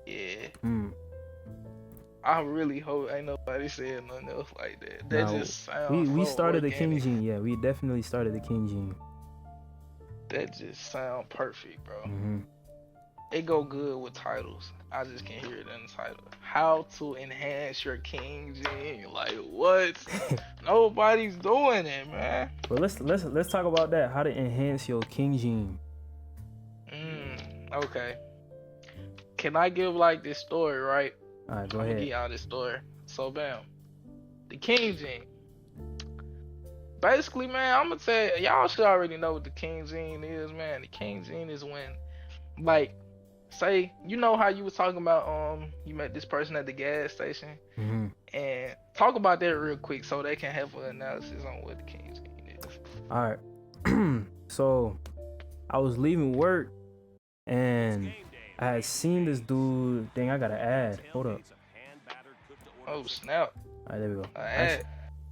Yeah. Mm. I really hope ain't nobody saying nothing else like that. That Now just sounds we so started the King organic. Gene. Yeah, we definitely started the King Gene. That just sound perfect, bro. Hmm. It go good with titles. I just can't hear it in the title. How to enhance your King Gene? Like what? Nobody's doing it, man. But let's talk about that. How to enhance your King Gene. Okay. Can I give like this story, right? All right, go I'm gonna ahead. give y'all this story. So bam, the King Gene. Basically, man, I'm gonna tell y'all should already know what the King Gene is, man. The King Gene is when, like, say you know how you was talking about you met this person at the gas station, Hmm. and talk about that real quick so they can have an analysis on what the King Gene is. All right. So I was leaving work and I had seen this dude. Dang, I gotta add. Hold up. Oh snap! All right, there we go. Ad.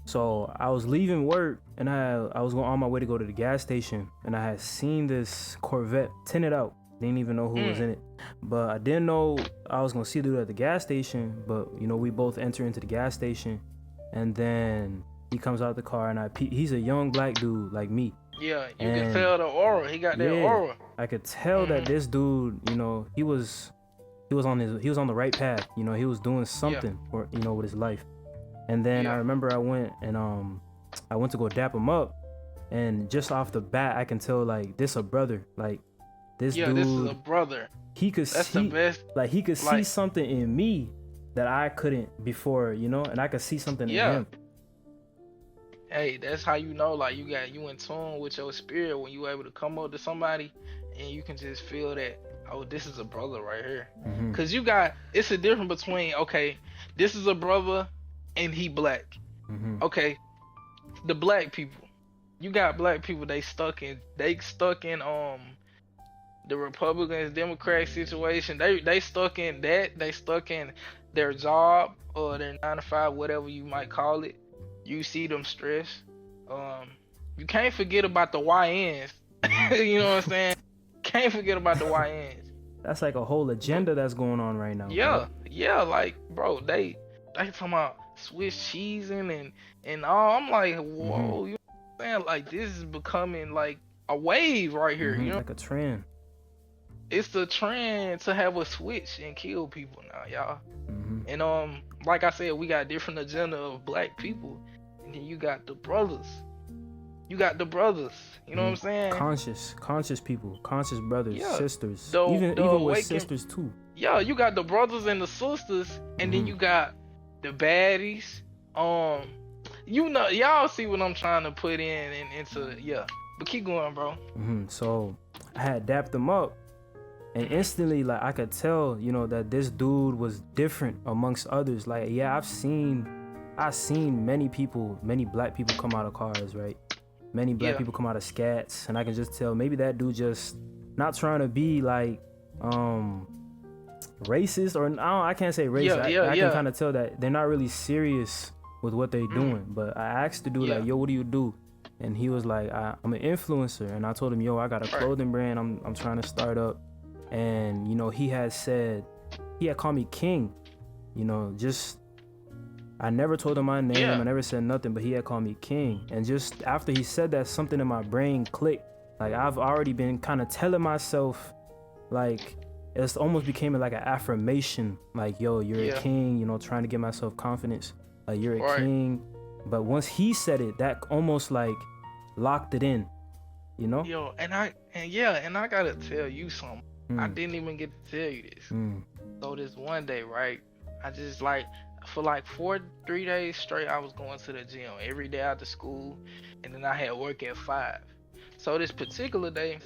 So I was leaving work and I was going on my way to go to the gas station and I had seen this Corvette tinted out. Didn't even know who was in it, but I didn't know I was gonna see the dude at the gas station. But you know, we both enter into the gas station, and then he comes out the car and he's a young black dude like me. Yeah, you can And tell the aura. He got that yeah, aura. I could tell that this dude, you know, he was on the right path. You know, he was doing Yeah. something for, you know, with his life. And then I Yeah. remember I went to go dap him up, and just off the bat I can tell like this a brother. Like this Yeah, dude, this is a brother. he could That's see the best. like he could see Like, something in me that I couldn't before, you know, and I could see something in yeah. him. Hey, that's how you know, like you in tune with your spirit when you able to come up to somebody and you can just feel that, oh, this is a brother right here. Hmm. Cause it's a difference between, okay, this is a brother and he black. Hmm. Okay, the black people. You got black people, they stuck in the Republicans Democrat situation. They stuck in that. They stuck in their job or their 9 to 5, whatever you might call it. You see them stress. Um, you can't forget about the YNs. You know what I'm saying? Can't forget about the YNs. That's like a whole agenda that's going on right now, Yeah, bro. yeah, like bro, they talking about Swiss cheesing and all. I'm like, whoa, you know what I'm saying? Like this is becoming like a wave right here. You know, Like a trend. it's the trend to have a switch and kill people now, y'all. Hmm. And like I said, we got different agenda of black people, and then you got the brothers. You got the brothers. You know what I'm saying? Conscious people, conscious brothers, Yeah. sisters, The even with awakened, sisters too. yeah, you got the brothers and the sisters, and then you got the baddies. You know, y'all see what I'm trying to put in and into, yeah. But keep going, bro. So I had dapped him up, and instantly, like I could tell, you know, that this dude was different amongst others. Like, yeah, I've seen many people, many black people come out of cars, right? Many black people come out of scats, and I can just tell maybe that dude just not trying to be like racist, or I can't say racist. I can kind of tell that they're not really serious with what they're doing. But I asked the dude like, yo, what do you do? And he was like, I'm an influencer. And I told him, yo, I got a clothing brand I'm trying to start up. And you know, he had called me King, you know, just I never told him my name. I never said nothing, but he had called me King. And just after he said that, something in my brain clicked. Like I've already been kind of telling myself, like it's almost became like an affirmation. Like, yo, you're a king, you know, trying to give myself confidence. Like you're a king. But once he said it, that almost like locked it in, you know? Yo, and I gotta tell you something. I didn't even get to tell you this. So this one day, right? I just like for like 3 days straight, I was going to the gym every day after school, and then I had work at 5. So this particular day,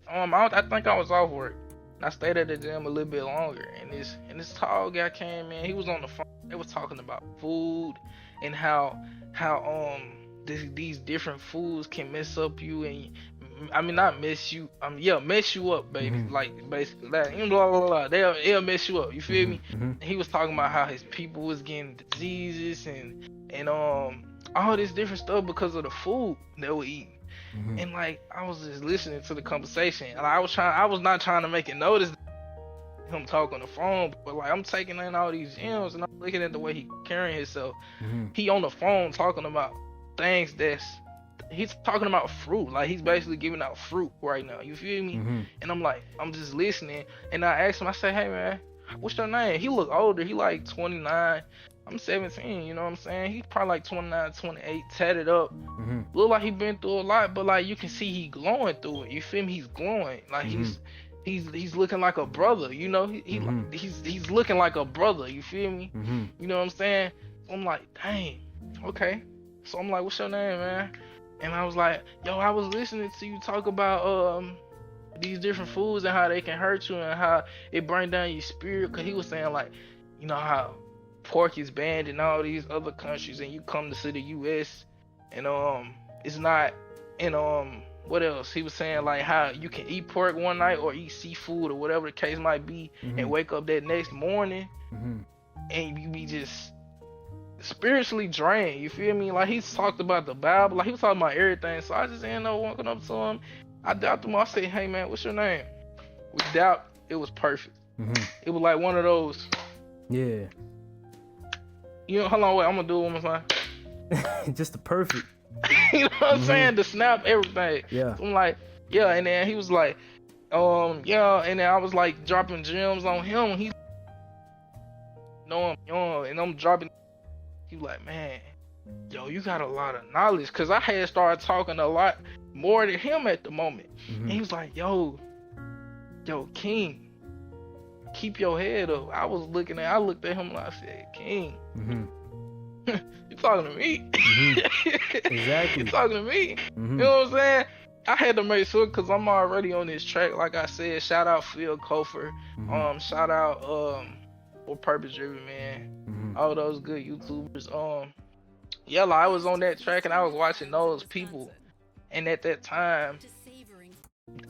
I think I was off work. I stayed at the gym a little bit longer, and this tall guy came in. He was on the phone. They was talking about food and how these different foods can mess up you, and I mean not mess you, mess you up, baby. Like basically that, blah blah blah. They'll mess you up. You feel me? And he was talking about how his people was getting diseases and all this different stuff because of the food they were eating. And like I was just listening to the conversation, and I was not trying to make it notice. him talk on the phone, but like I'm taking in all these gems and I'm looking at the way he carrying himself. He on the phone talking about things he's talking about fruit. Like he's basically giving out fruit right now. You feel me? And I'm like, I'm just listening. And I asked him, I said, hey man, what's your name? He look older. He like 29. I'm 17, you know what I'm saying? He's probably like 29, 28, tatted up. Look like he been through a lot, but like you can see he glowing through it. You feel me? He's glowing. Like he's looking like a brother, you know? He's looking like a brother, you feel me? You know what I'm saying? So I'm like, dang, okay. So I'm like, what's your name, man? And I was like, yo, I was listening to you talk about these different foods and how they can hurt you and how it bring down your spirit. Cause he was saying like, you know how pork is banned in all these other countries and you come to the US and it's not. And what else? He was saying like how you can eat pork one night or eat seafood or whatever the case might be and wake up that next morning and you be just spiritually drained. You feel me? Like he's talked about the Bible, like he was talking about everything. So I just ended up walking up to him. I doubted him. I said, hey man, what's your name? Without, it was perfect. It was like one of those. Yeah. You know, hold on, wait, I'm gonna do it one more time. Just the perfect. You know what I'm saying? To snap everything. Yeah. So I'm like, yeah, and then he was like, yeah, and then I was like dropping gems on him. He know I'm young, and I'm dropping. He was like, man, yo, you got a lot of knowledge, cause I had started talking a lot more to him at the moment. And he was like, yo, King, keep your head up. I looked at him and I said, King, you talking to me? Exactly. You talking to me? You know what I'm saying? I had to make sure, cause I'm already on this track. Like I said, shout out Phil Kofer, shout out For Purpose Driven Man, all those good YouTubers. Yeah, like I was on that track and I was watching those people, and at that time,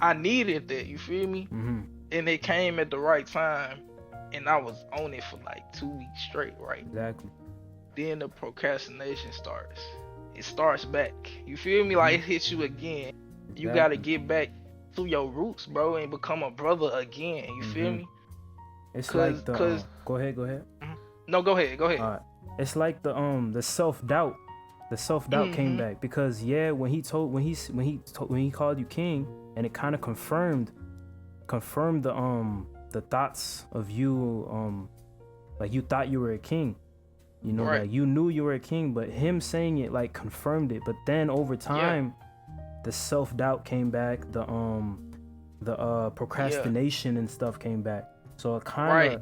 I needed that. You feel me? And it came at the right time, and I was on it for like 2 weeks straight, right? Exactly. Then the procrastination starts. It starts back. You feel me? Like it hits you again. You gotta get back to your roots, bro, and become a brother again. You feel me? It's like the go ahead. No, go ahead. It's like the self-doubt. The self-doubt came back because when he called you king, and it kind of confirmed the thoughts of you, like you thought you were a king. You know, right. Like you knew you were a king, but him saying it like confirmed it. But then over time, the self-doubt came back, the procrastination and stuff came back. So it kind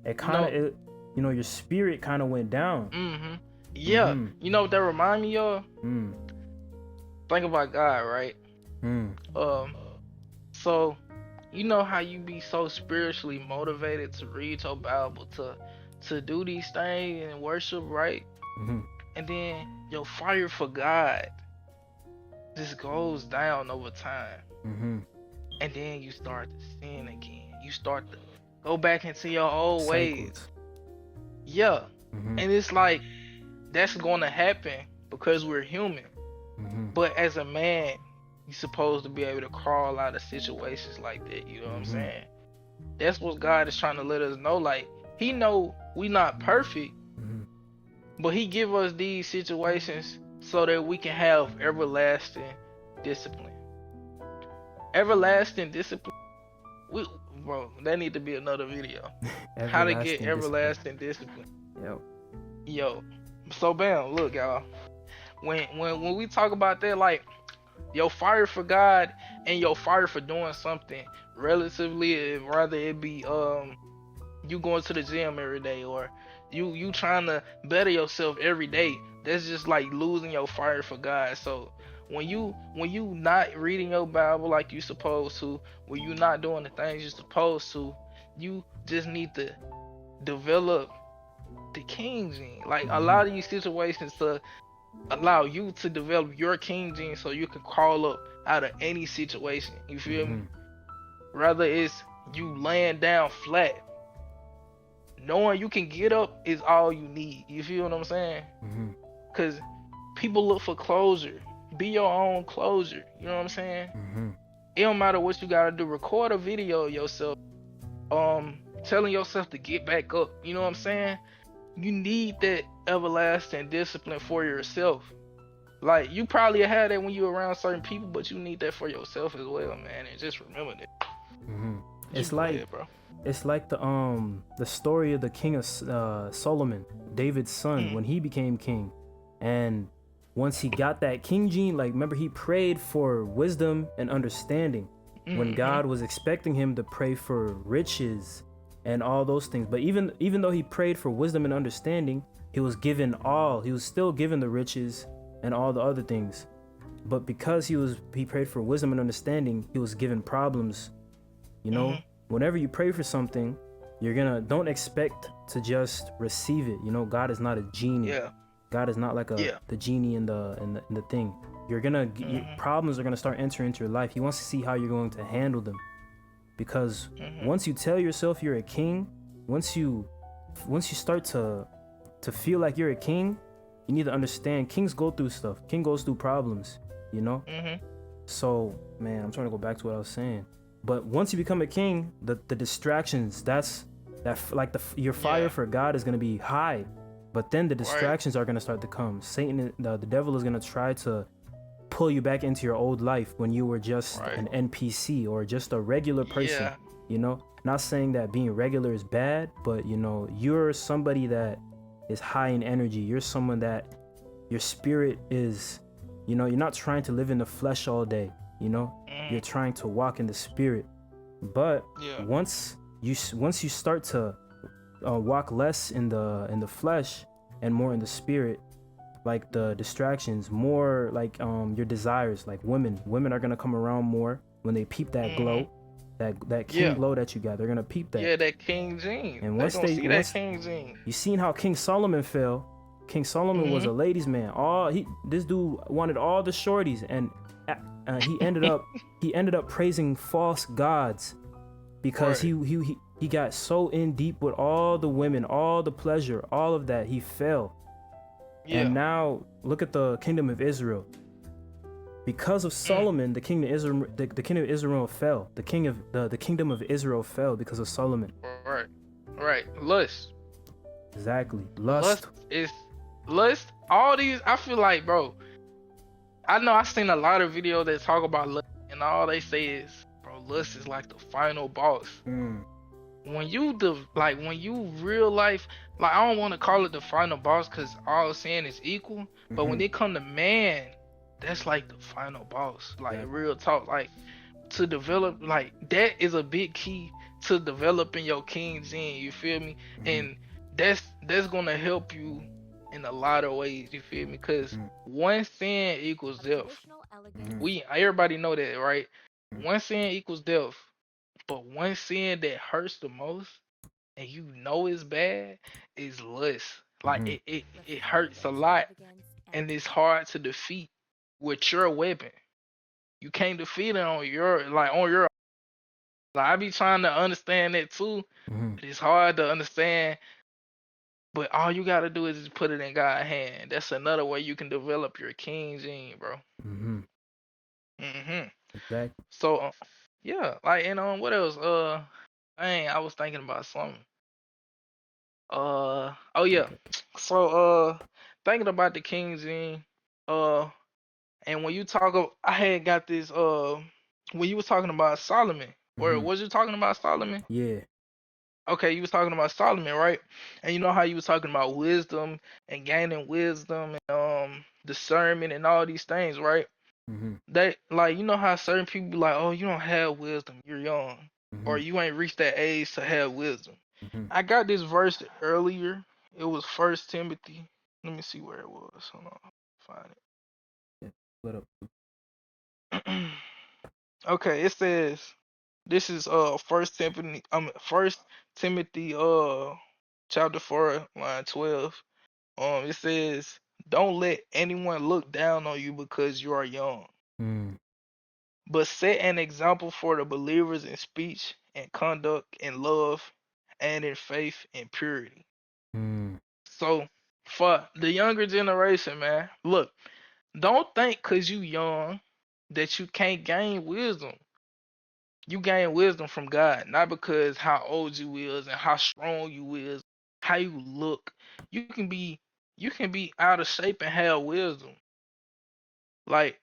of you know, your spirit kind of went down. Yeah. You know what that remind me of? Think about God, right? So you know how you be so spiritually motivated to read your Bible, to do these things and worship, right? And then your fire for God just goes down over time. And then you start to sin again. You start to go back into your old ways. Yeah. And it's like, that's gonna happen because we're human. But as a man, you're supposed to be able to crawl out of situations like that. You know what I'm saying? That's what God is trying to let us know. Like, he know we not perfect, but he give us these situations so that we can have everlasting discipline. Everlasting discipline. Bro, that need to be another video. How to get everlasting discipline. Yo. So bam, look y'all. When we talk about that, like your fire for God and your fire for doing something relatively, rather it be you going to the gym every day, or you trying to better yourself every day, that's just like losing your fire for God. So when you not reading your Bible like you supposed to, when you not doing the things you're supposed to, you just need to develop the king gene. Like allow these situations to allow you to develop your king gene so you can crawl up out of any situation. You feel me? Rather it's you laying down flat. Knowing you can get up is all you need. You feel what I'm saying? Cause people look for closure. Be your own closure. You know what I'm saying? It don't matter what you gotta do. Record a video of yourself telling yourself to get back up. You know what I'm saying? You need that everlasting discipline for yourself. Like, you probably had that when you were around certain people, but you need that for yourself as well, man. And just remember that. It's like ahead, bro. It's like the story of the king of Solomon, David's son, when he became king. And once he got that king gene, like, remember, he prayed for wisdom and understanding when God was expecting him to pray for riches and all those things. But even though he prayed for wisdom and understanding, he was still given the riches and all the other things. But because he prayed for wisdom and understanding, he was given problems. You know, whenever you pray for something, don't expect to just receive it. You know, God is not a genie. Yeah. God is not like the genie in the thing. Your problems are gonna start entering into your life. He wants to see how you're going to handle them. Because once you tell yourself you're a king, once you start to feel like you're a king, you need to understand kings go through stuff. King goes through problems, you know? So, man, I'm trying to go back to what I was saying. But once you become a king, the distractions, your fire for God is going to be high. But then the distractions are going to start to come. Satan, the devil is going to try to pull you back into your old life when you were just an NPC or just a regular person. You know, not saying that being regular is bad, but you know, you're somebody that is high in energy. You're someone that your spirit is, you know, you're not trying to live in the flesh all day, you know, you're trying to walk in the spirit. But once you start to walk less in the flesh and more in the spirit, like the distractions, more like your desires, like women are gonna come around more when they peep that glow, that king glow that you got. They're gonna peep that. Yeah, that king gene. And once they see that king gene, you seen how King Solomon fell. King Solomon was a ladies' man. This dude wanted all the shorties, and he ended up praising false gods because he got so in deep with all the women, all the pleasure, all of that. He fell. And now look at the kingdom of Israel. Because of Solomon, the kingdom of Israel fell. The kingdom of Israel fell because of Solomon. Right. Lust. Exactly. Lust. All these, I feel like, bro, I know I've seen a lot of videos that talk about lust, and all they say is, bro, lust is like the final boss. When you real life, like, I don't want to call it the final boss because all sin is equal, but when it come to man, that's like the final boss. Like, real talk, like, to develop, like, that is a big key to developing your king gene, you feel me? And that's gonna help you in a lot of ways, you feel me? Because one sin equals death. Everybody know that, right? One sin equals death. But one sin that hurts the most, and you know it's bad, is lust. Like, it hurts a lot, and it's hard to defeat with your weapon. You can't defeat it on your. Like, I be trying to understand that too, but it's hard to understand. But all you gotta do is just put it in God's hand. That's another way you can develop your king gene, bro. Exactly. So, yeah, like, and what else? I was thinking about something. Oh yeah. So, thinking about the king gene. And when you I had got this. When you was talking about Solomon, or was you talking about Solomon? Yeah. Okay, you was talking about Solomon, right? And you know how you was talking about wisdom and gaining wisdom and discernment and all these things, right? That, like, you know how certain people be like, oh, you don't have wisdom, you're young, or you ain't reached that age to have wisdom. I got this verse earlier. It was 1 Timothy. Let me see where it was. Hold on, find it. Split up. Okay, it says, this is 1 Timothy chapter 4, line 12. It says, don't let anyone look down on you because you are young, but set an example for the believers in speech and conduct, in love and in faith and purity. So for the younger generation, man, look, don't think because you young that you can't gain wisdom. You gain wisdom from God, not because how old you is and how strong you is, how you look. You can be out of shape and have wisdom. Like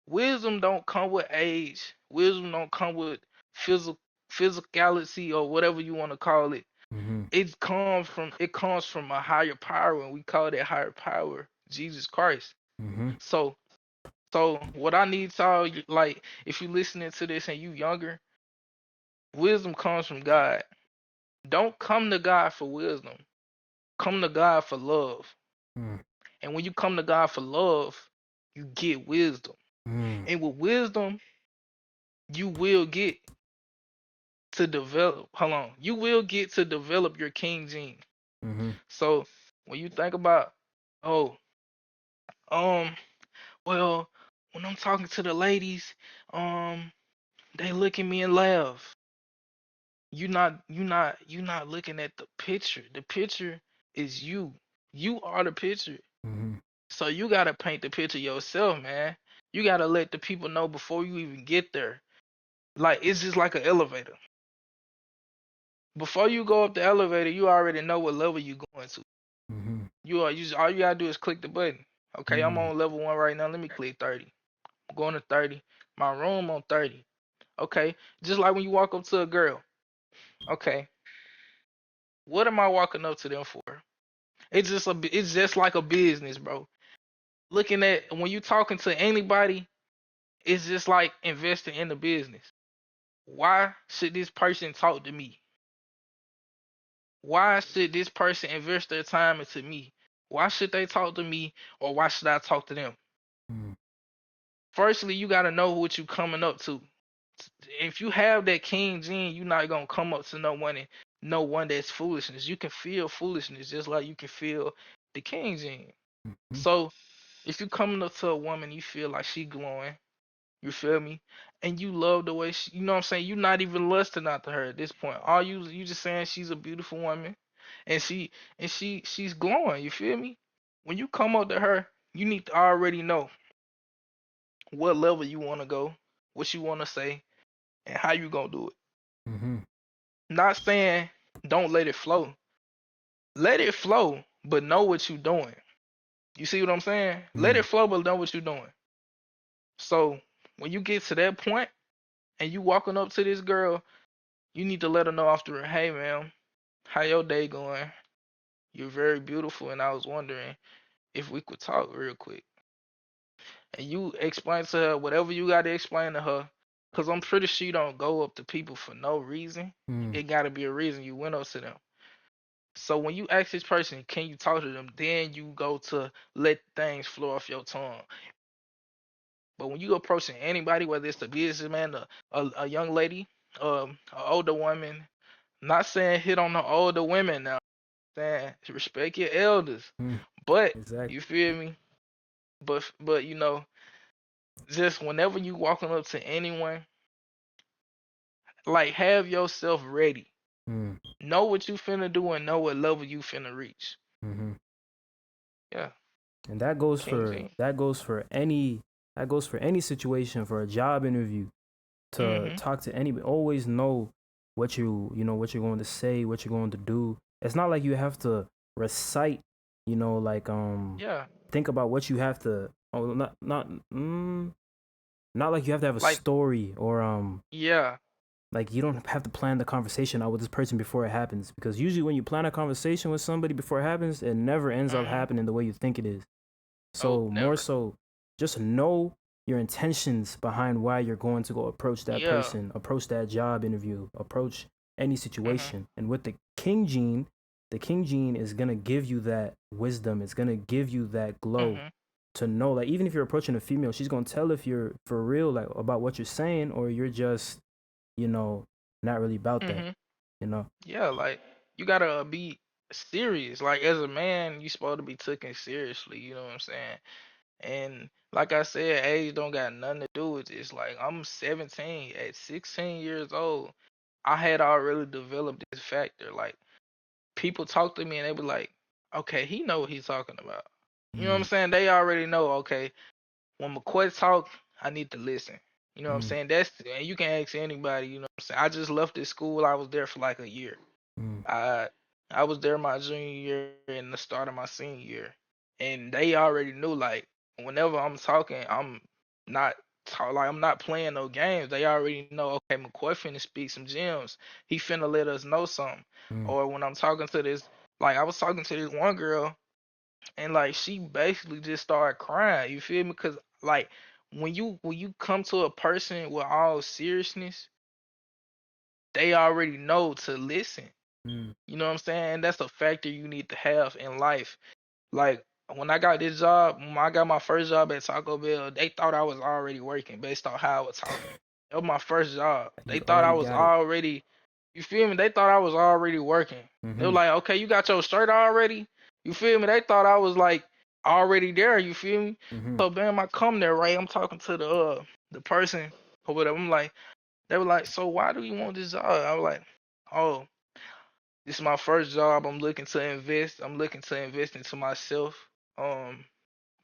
wisdom don't come with age. Wisdom don't come with physicality or whatever you want to call it. Mm-hmm. It comes from a higher power, and we call that higher power Jesus Christ. Mm-hmm. So what I need y'all, like, if you listening to this and you younger, wisdom comes from God. Don't come to God for wisdom. Come to God for love. Mm. And when you come to God for love, you get wisdom. And with wisdom, you will get to develop. Hold on. You will get to develop your king gene. Mm-hmm. So when you think about, oh, well, when I'm talking to the ladies, they look at me and laugh. You're not looking at the picture. The picture is you. You are the picture. Mm-hmm. So you gotta paint the picture yourself, man. You gotta let the people know before you even get there. Like it's just like an elevator. Before you go up the elevator, you already know what level you going to. Mm-hmm. All you gotta do is click the button. Okay, I'm Mm-hmm. on level 1 right now. Let me click 30. I'm going to 30. My room on 30. Okay, just like when you walk up to a girl. Okay, what am I walking up to them for? It's just like a business, bro. Looking at when you talking to anybody, it's just like investing in the business. Why should this person talk to me? Why should this person invest their time into me? Why should they talk to me or why should I talk to them? Mm-hmm. Firstly, you got to know what you coming up to. If you have that king gene, you're not going to come up to no one that's foolishness. You can feel foolishness just like you can feel the king gene. Mm-hmm. So if you coming up to a woman, you feel like she glowing, you feel me? And you love the way she, you know what I'm saying? You're not even lusting after her at this point. All you just saying she's a beautiful woman, and she's glowing. You feel me? When you come up to her, you need to already know what level you want to go, what you want to say, and how you gonna do it. Mm-hmm. Not saying don't let it flow. Let it flow, but know what you're doing. You see what I'm saying? Let Mm-hmm. it flow, but know what you're doing. So when you get to that point and you walking up to this girl, you need to let her know after, hey ma'am, how your day going? You're very beautiful, and I was wondering if we could talk real quick. And you explain to her whatever you got to explain to her, cause I'm pretty sure you don't go up to people for no reason. Mm-hmm. It got to be a reason you went up to them. So when you ask this person, can you talk to them? Then you go to let things flow off your tongue. But when you approaching anybody, whether it's a businessman, a young lady, an older woman, not saying hit on the older women now, saying respect your elders. But Exactly. you feel me? But you know, just whenever you walking up to anyone, like have yourself ready. Mm-hmm. Know what you finna do and know what level you finna reach. Mm-hmm. Yeah. And that goes King for Gene. any situation, for a job interview, to Mhm. talk to anybody. Always know what what you're going to say, what you're going to do. It's not like you have to recite, like Yeah. think about what you have to. Oh, not like you have to have a Like story, or yeah. like you don't have to plan the conversation out with this person before it happens, because usually when you plan a conversation with somebody before it happens, it never ends up Mhm. happening the way you think it is. Oh, So more never. so, just know your intentions behind why you're going to go approach that Yeah. person, approach that job interview, approach any Mhm. situation. And with the king gene is gonna give you that wisdom. It's gonna give you that glow Mhm. to know, like, even if you're approaching a female, she's gonna tell if you're for real, like, about what you're saying, or you're just, you know, not really about that, Mhm. you know. Yeah, like you gotta be serious. Like as a man, you supposed to be taken seriously. You know what I'm saying? And like I said, age don't got nothing to do with this. Like I'm 17. At 16 years old, I had already developed this factor. Like people talk to me and they be like, "Okay, he know what he's talking about." You know what I'm Mm, saying? They already know. Okay, when McCoy talk, I need to listen. You know what I'm saying? And you can ask anybody, you know what I'm saying? I just left this school. I was there for like a year. I was there my junior year and the start of my senior year. And they already knew, like, whenever I'm talking, not I'm not playing no games. They already know, okay, McCoy finna speak some gems. He finna let us know something. Or when I'm talking to this, like I was talking to this one girl, and like she basically just started crying. You feel me? Cause like when you come to a person with all seriousness, they already know to listen. You know what I'm saying? That's a factor you need to have in life. Like when I got this job, when I got my first job at Taco Bell, they thought I was already working based on how I was talking. That was my first job. They thought I was already, you feel me? They thought I was already working. They were like, okay, you got your shirt already? You feel me? They thought I was like already there, you feel me? So bam, I come there, right? I'm talking to the person or whatever. I'm like, they were like, so why do you want this job? I was like, oh, this is my first job. I'm looking to invest. I'm looking to invest into myself.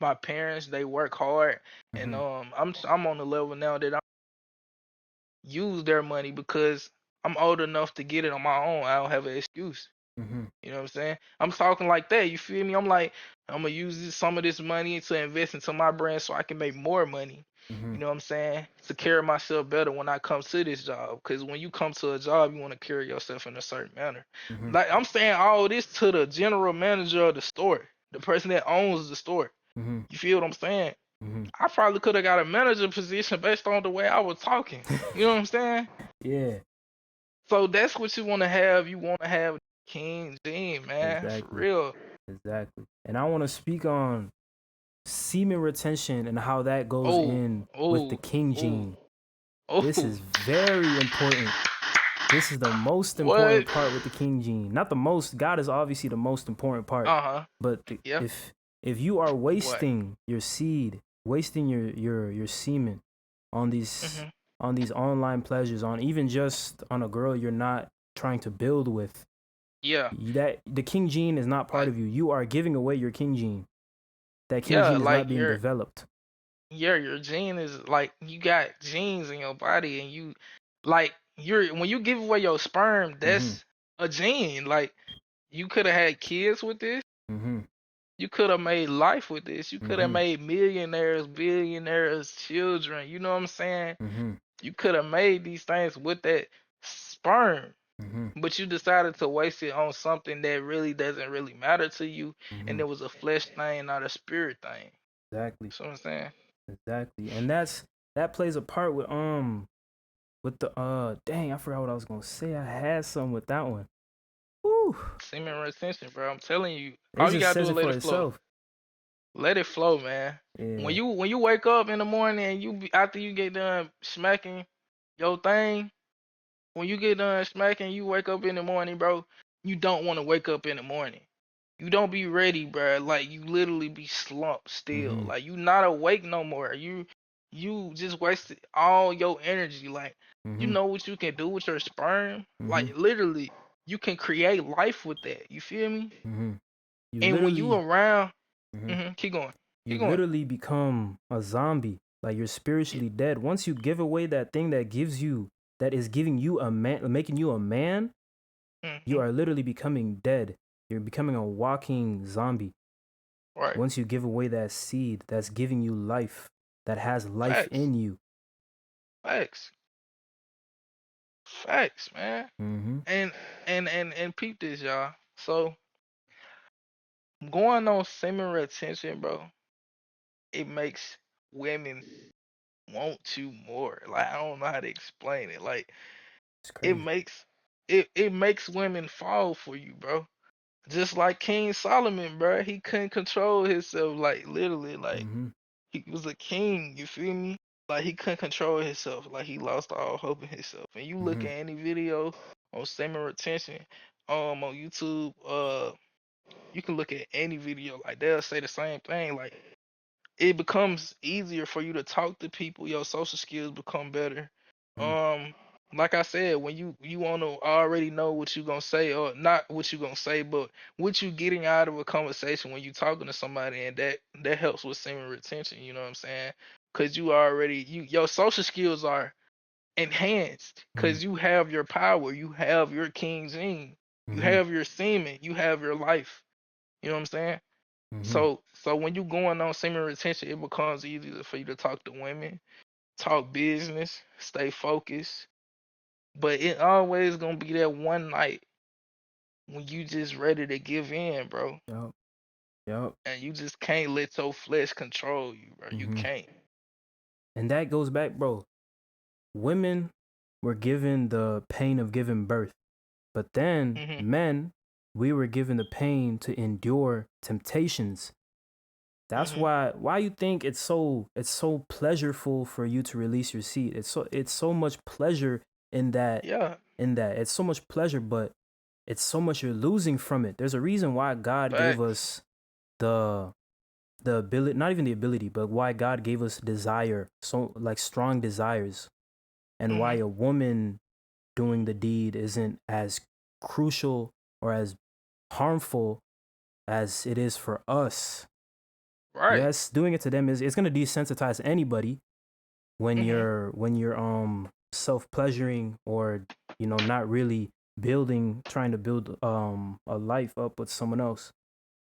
My parents, they work hard, and I'm on the level now that I use their money because I'm old enough to get it on my own. I don't have an excuse. You know what I'm saying? I'm talking like that. You feel me? I'm like, I'm gonna use some of this money to invest into my brand so I can make more money. You know what I'm saying? To carry myself better when I come to this job. Because when you come to a job, you want to carry yourself in a certain manner. Like I'm saying all this to the general manager of the store, the person that owns the store. You feel what I'm saying? I probably could have got a manager position based on the way I was talking. You know what I'm saying? Yeah. So that's what you want to have. You want to have King Gene, man. Exactly. For real. Exactly. And I want to speak on semen retention and how that goes with the King Gene. This is very important. This is the most important part with the King Gene. Not the most. God is obviously the most important part. But if you are wasting your seed, wasting your semen on these online pleasures, on even just on a girl you're not trying to build with, that the King Gene is not part of you. You are giving away your King Gene. That King Gene is not being developed. Yeah, your gene is like you got genes in your body, and you like when you give away your sperm, that's a gene. Like you could have had kids with this. You could have made life with this. You could have made millionaires, billionaires, children. You know what I'm saying? You could have made these things with that sperm. But you decided to waste it on something that really doesn't really matter to you, and it was a flesh thing, not a spirit thing. Exactly. That's what I'm saying. Exactly, and that plays a part with the dang, I forgot what I was gonna say. I had some with that one. Woo. Semen retention, bro. I'm telling you, all you gotta do is let it flow. Let it flow, man. Yeah. When you wake up in the morning and after you get done smacking your thing, when you get done smacking, you wake up in the morning, bro. You don't want to wake up in the morning. You don't be ready, bro. Like you literally be slumped still. Like you not awake no more. You just wasted all your energy. Like you know what you can do with your sperm? Like literally, you can create life with that. You feel me? And when you around, keep going. You literally become a zombie. Like you're spiritually dead. Once you give away that thing that is giving you a man, making you a man, you are literally becoming dead. You're becoming a walking zombie. Right. Once you give away that seed that's giving you life, that has life in you. Facts, man. And peep this, y'all. So going on semen retention, bro, it makes women want you more. Like I don't know how to explain it. Like it makes women fall for you, bro. Just like King Solomon, bro. He couldn't control himself. Like literally, like he was a king. You feel me? Like he couldn't control himself. Like he lost all hope in himself. And you look at any video on semen retention, on YouTube, you can look at any video. Like they'll say the same thing. Like it becomes easier for you to talk to people. Your social skills become better. Like I said, when you want to already know what you gonna say, or not what you gonna say, but what you getting out of a conversation when you talking to somebody, and that helps with semen retention. You know what I'm saying? because your social skills are enhanced because you have your power, you have your king gene, you have your semen, you have your life. You know what I'm saying? So when you going on semen retention, it becomes easier for you to talk to women, talk business, stay focused. But it always gonna be that one night when you just ready to give in, bro. Yep. And you just can't let your flesh control you, bro. You can't. And that goes back, bro. Women were given the pain of giving birth. But then men, we were given the pain to endure temptations. That's why you think it's so pleasureful for you to release your seed. It's so much pleasure in that. Yeah. In that. It's so much pleasure, but it's so much you're losing from it. There's a reason why God gave us the ability, not even the ability, but why God gave us desire, so like strong desires, and why a woman doing the deed isn't as crucial or as harmful as it is for us. Right. Yes, doing it to them it's gonna desensitize anybody when you're self-pleasuring or not really trying to build a life up with someone else.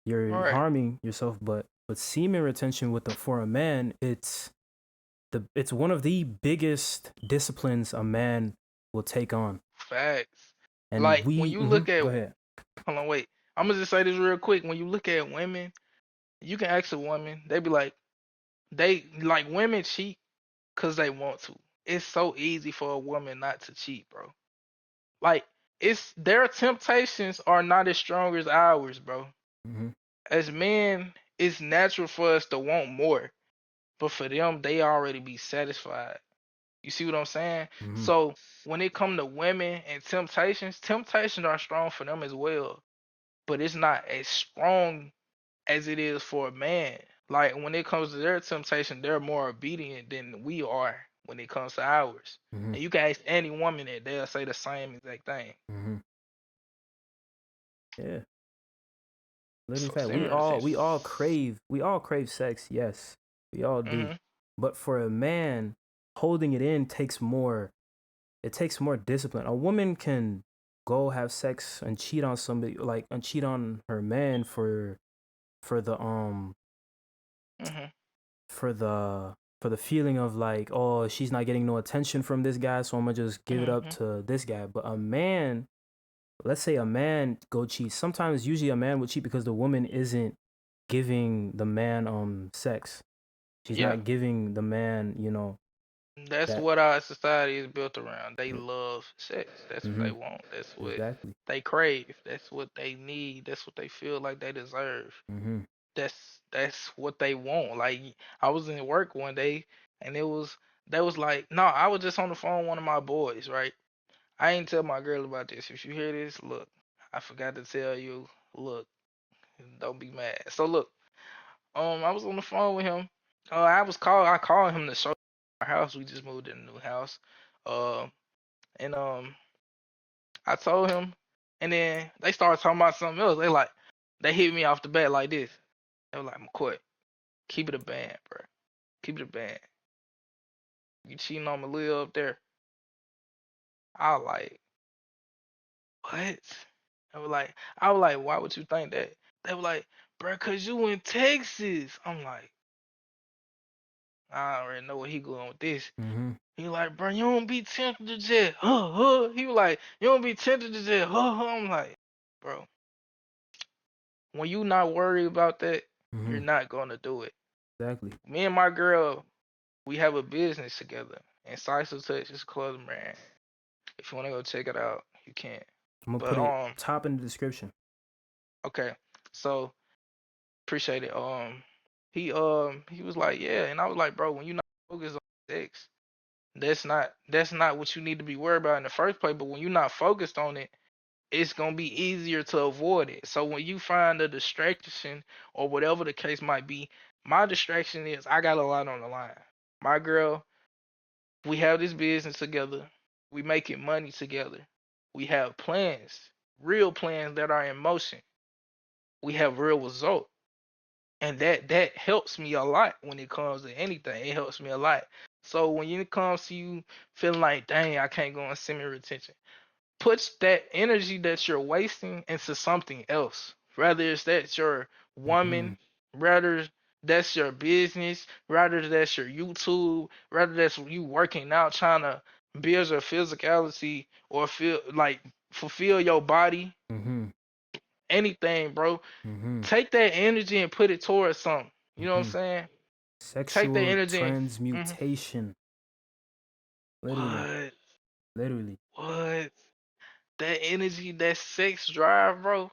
You're harming yourself, but semen retention for a man, it's one of the biggest disciplines a man will take on. Facts. And like when you look at, go ahead. Hold on, wait. I'm gonna just say this real quick. When you look at women, you can ask a woman, they be like, women cheat because they want to. It's so easy for a woman not to cheat, bro. Like, it's their temptations are not as strong as ours, bro. As men, it's natural for us to want more, but for them, they already be satisfied. You see what I'm saying? So when it come to women and temptations are strong for them as well, but it's not as strong as it is for a man. Like when it comes to their temptation, they're more obedient than we are when it comes to ours. And you can ask any woman that they'll say the same exact thing. Yeah. Literally fact, we all crave sex, yes. We all do. But for a man, holding it in takes more discipline. A woman can go have sex and cheat on somebody, and cheat on her man for the for the feeling of like, oh, she's not getting no attention from this guy, so I'm gonna just give it up to this guy. But a man, let's say a man go cheat. Usually a man would cheat because the woman isn't giving the man sex. She's not giving the man, That's what our society is built around. They love sex. That's what they want. That's what they crave. That's what they need. That's what they feel like they deserve. That's what they want. Like, I was in work one day and they was like, no, I was just on the phone with one of my boys, right? I ain't tell my girl about this. If you hear this, look, I forgot to tell you. Look, don't be mad. So look, I was on the phone with him. I called him to show our house. We just moved in a new house. And I told him, and then they started talking about something else. They hit me off the bat like this. They were like, McCoy, keep it a band, bro. Keep it a band. You cheating on Malia up there? I was like, what? I was like, why would you think that? They were like, bro, cause you in Texas. I'm like, I already know where he going with this. He like, bro, you don't be tempted to just, He was like, you don't be tempted to just, I'm like, bro, when you not worried about that, you're not gonna do it. Exactly. Me and my girl, we have a business together, Incisive Touch is a clothing brand. If you wanna go check it out, you can. I'm gonna put it top in the description. Okay, so appreciate it. He was like, yeah, and I was like, bro, when you not focused on sex, that's not what you need to be worried about in the first place. But when you're not focused on it, it's gonna be easier to avoid it. So when you find a distraction or whatever the case might be, my distraction is I got a lot on the line. My girl, we have this business together. We making money together. We have plans, real plans that are in motion. We have real results. And that helps me a lot when it comes to anything. It helps me a lot. So when it comes to you feeling like, dang, I can't go on semi-retention, put that energy that you're wasting into something else. Rather it's that your woman, rather that's your business, rather that's your YouTube, rather that's you working out trying to build your physicality or feel like fulfill your body. Anything, bro. Take that energy and put it towards something. You know what I'm saying? Sexual take that energy transmutation. Literally. Literally. What? That energy, that sex drive, bro.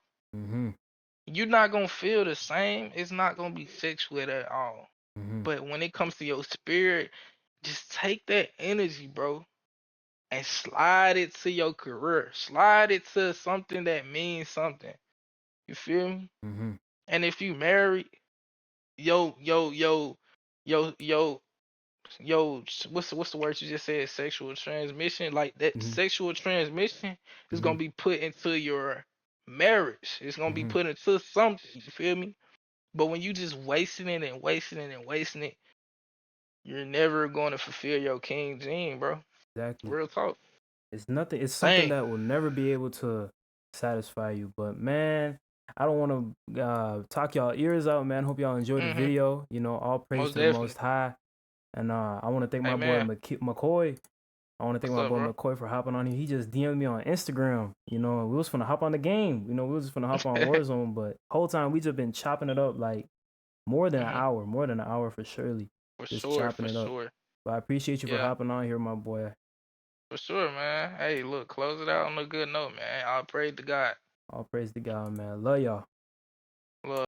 You're not gonna feel the same. It's not gonna be sexual at all. But when it comes to your spirit, just take that energy, bro, and slide it to your career. Slide it to something that means something. You feel me? And if you married, yo, what's the word you just said? Sexual transmission. Like that sexual transmission is gonna be put into your marriage. It's gonna be put into something. You feel me? But when you just wasting it and wasting it and wasting it, you're never going to fulfill your king gene, bro. Exactly. Real talk. It's nothing. It's something that will never be able to satisfy you. But man, I don't want to talk y'all ears out, man. Hope y'all enjoyed the video. You know, all praise to the Most High. And I want to thank my boy McCoy. I want to thank my boy McCoy for hopping on here. He just DM'd me on Instagram. You know, we was finna hop on the game. You know, we was just finna hop on Warzone, but whole time we just been chopping it up like more than an hour for surely. Just chopping it up. But I appreciate you for hopping on here, my boy. For sure, man. Hey, look, close it out on a good note, man. All praise to God. All praise to God, man. Love y'all. Love.